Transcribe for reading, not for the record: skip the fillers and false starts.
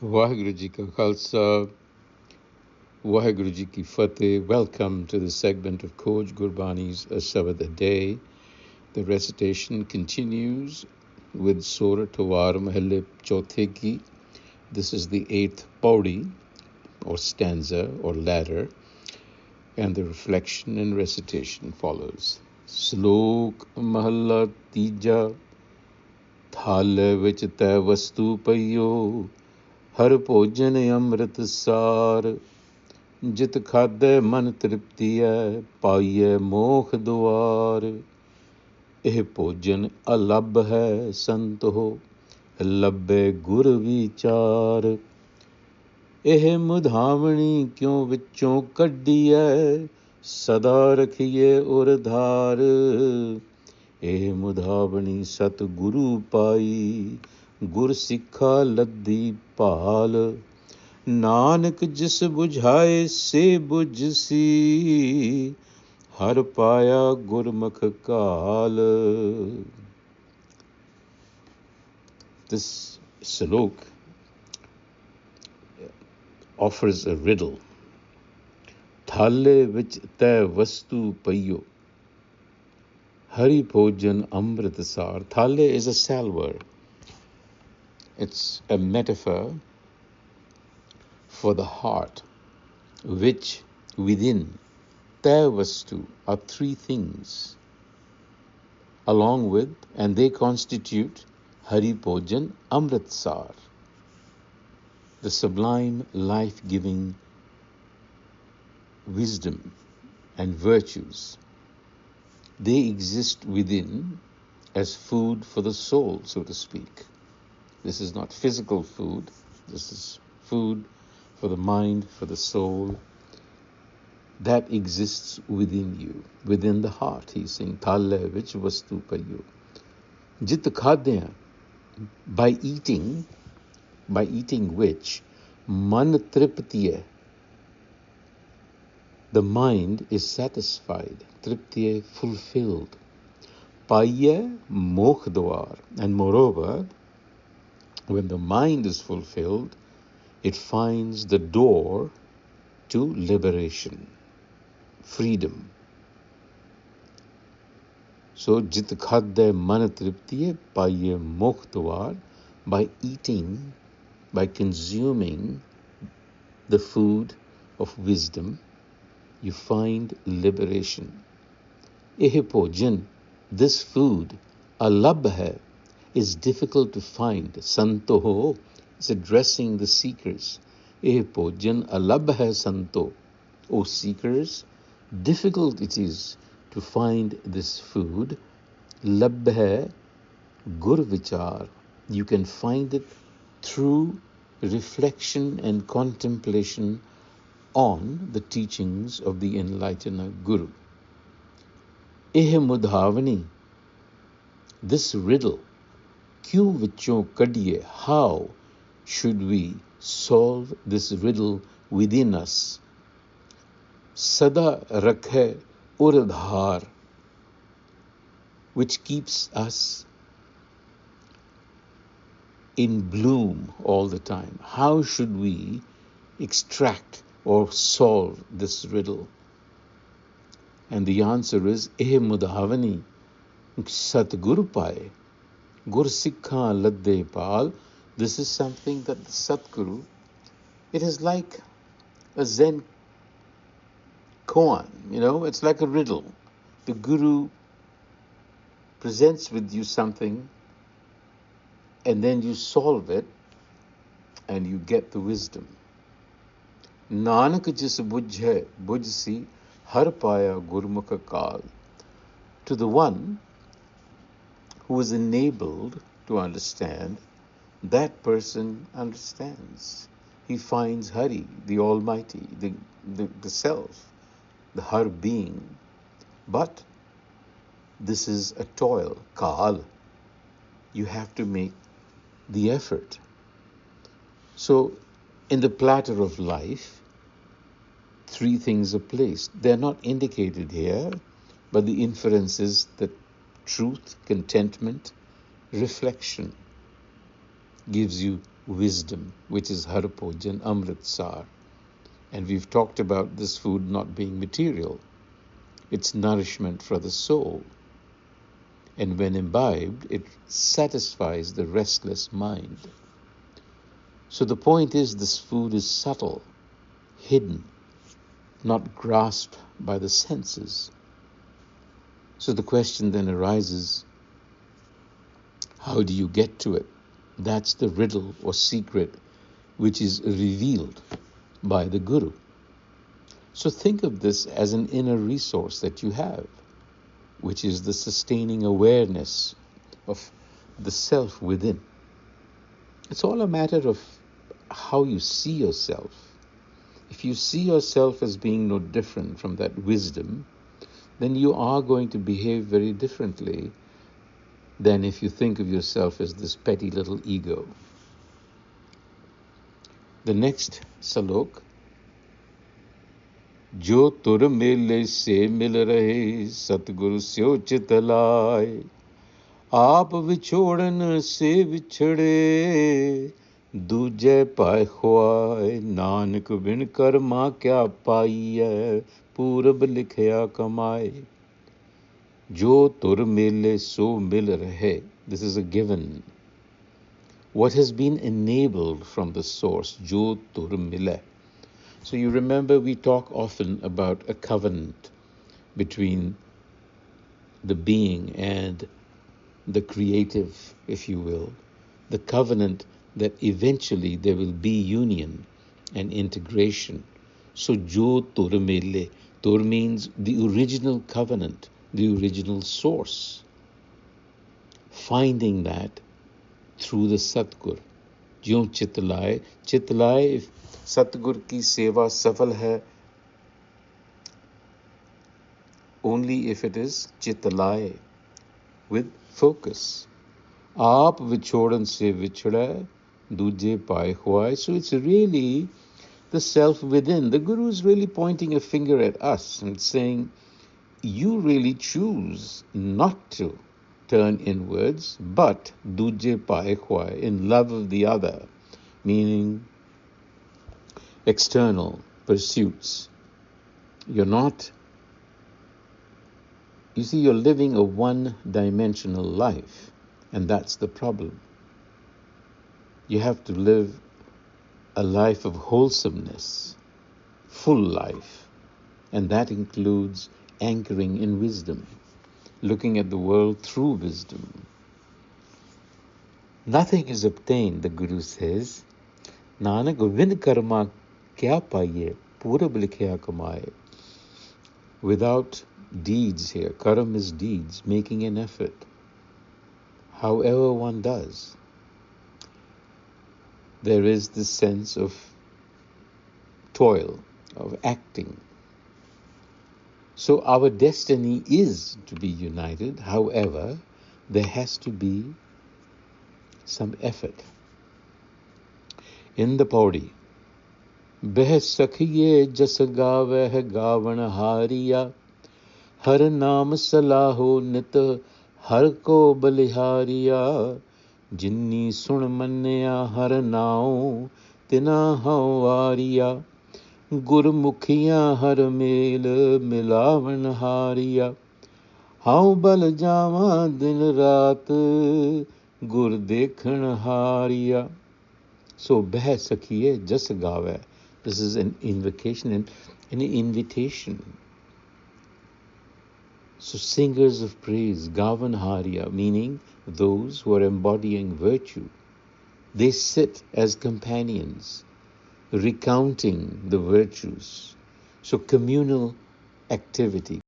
Waheguru Ji Ka Khalsa, Waheguru Ji Ki Fateh. Welcome to the segment of Khoj Gurbani's a-sabad-a-day. The recitation continues with Surah Tawar Mahale Chauthe Ki. This is the 8th paudi, or stanza, or ladder, and the reflection and recitation follows. Slok Mahalla Tija, Thalei Vich Tai Vasatu Paio, हर भोजन अमृत सार जित खादे मन तृप्ति है पाइए मोख द्वार यह भोजन अलभ है संत हो लभे गुर विचार यह मुधावणी क्यों विचों कड्डीए सदा रखिए उर धार यह मुधावणी सत गुरु पाई गुर सिखा लद्दी पाल नानक जिस बुझाए से बुझसी हर पाया गुरमुख काल. This slok offers a riddle. Thalei Vich Tai Vasatu Paio, Hari Bhojan Amrit Sar. Thalei is a salver. It's a metaphor for the heart, which within Tai Vastu are three things, along with, and they constitute Hari Bhojan Amritsar, the sublime life-giving wisdom and virtues. They exist within as food for the soul, so to speak. This is not physical food. This is food for the mind, for the soul, that exists within you, within the heart. He's saying, Thalei Vich Vasatu Paio. Jit khadya, by eating which, man triptiye, the mind is satisfied, triptiye, fulfilled. Paye mokh dwar, and moreover, when the mind is fulfilled, it finds the door to liberation, freedom. So, jit khadde man triptiye paye mokh dwar, by eating, by consuming the food of wisdom, you find liberation. Eh bhojan, this food, alab hai, is difficult to find. Santo ho is addressing the seekers. Eh bhojan alab hai santo. O seekers, difficult it is to find this food. Lab hai gur vichar. You can find it through reflection and contemplation on the teachings of the enlightener Guru. Eh mudhavani, this riddle, Kyun vichon kadiye, how should we solve this riddle within us? Sada rakhe uradhar, which keeps us in bloom all the time. How should we extract or solve this riddle? And the answer is, Eh mudhavani, sat guru paye. Gur Sikha Ladde Pal. This is something that the Satguru, it is like a Zen koan, it's like a riddle. The Guru presents with you something, and then you solve it, and you get the wisdom. Nanak jis bujhe bujsi har paya gurmukha kal. To the one who is enabled to understand, that person understands. He finds Hari, the Almighty, the Self, the Har being. But this is a toil, Kal. You have to make the effort. So, in the platter of life, three things are placed. They're not indicated here, but the inference is that truth, contentment, reflection gives you wisdom, which is Har Bhojan Amritsar. And we've talked about this food not being material. It's nourishment for the soul. And when imbibed, it satisfies the restless mind. So the point is, this food is subtle, hidden, not grasped by the senses. So the question then arises, how do you get to it? That's the riddle or secret which is revealed by the Guru. So think of this as an inner resource that you have, which is the sustaining awareness of the self within. It's all a matter of how you see yourself. If you see yourself as being no different from that wisdom, then you are going to behave very differently than if you think of yourself as this petty little ego. The next salok, जो तुर मेले से मिल रहे सतगुरु स्यो चित लाए, आप विछोड़न से विछड़े दूजे पाए खुआए, नानक बिन कर्मा क्या पाइए पूरब लिखया कमाए. जो तुर मेले सो मिल रहे. This is a given. What has been enabled from the source, jo tur mile. So you remember we talk often about a covenant between the being and the creative, if you will. The covenant that eventually there will be union and integration. So jo tur mile. Tur means the original covenant, the original source. Finding that through the Satgur. ज्यों चितलाए. चितलाए, if सतगुर की सेवा सफल है, only if it is चितलाए, with focus. आप विछोड़न से विछड़ा, दूजे पाए खुआए. So it's really the self within. The Guru is really pointing a finger at us and saying, you really choose not to turn inwards, but duje pae khwae, in love of the other, meaning external pursuits. You're not, you see, you're living a one-dimensional life, and that's the problem. You have to live a life of wholesomeness, full life, and that includes anchoring in wisdom, looking at the world through wisdom. Nothing is obtained, the Guru says. Nanak vin karma kya paiye, purab likhya kamaye. Without deeds here, karam is deeds, making an effort. However one does, there is this sense of toil, of acting. So our destiny is to be united. However, there has to be some effort. In the Paudi, Beh sakhiye jas gaveh gavan hariya, har naam salaho nit har ko balihariya, jinni sun mannaya har naao tina hawariya, ਗੁਰਮੁਖੀਆਂ ਹਰ ਮੇਲ ਮਿਲਾਵਣ ਹਾਰੀਆ, ਹਾਉ ਬਲ ਜਾਵਾਂ ਦਿਨ ਰਾਤ ਗੁਰ ਦੇਖਣ ਹਾਰੀਆ. So ਬਹਿ ਸਖੀਏ ਜਸ ਗਾਵੇ. This is an invocation and an invitation. So singers of praise, gavan hariya, meaning those who are embodying virtue. They sit as companions, recounting the virtues. So communal activity,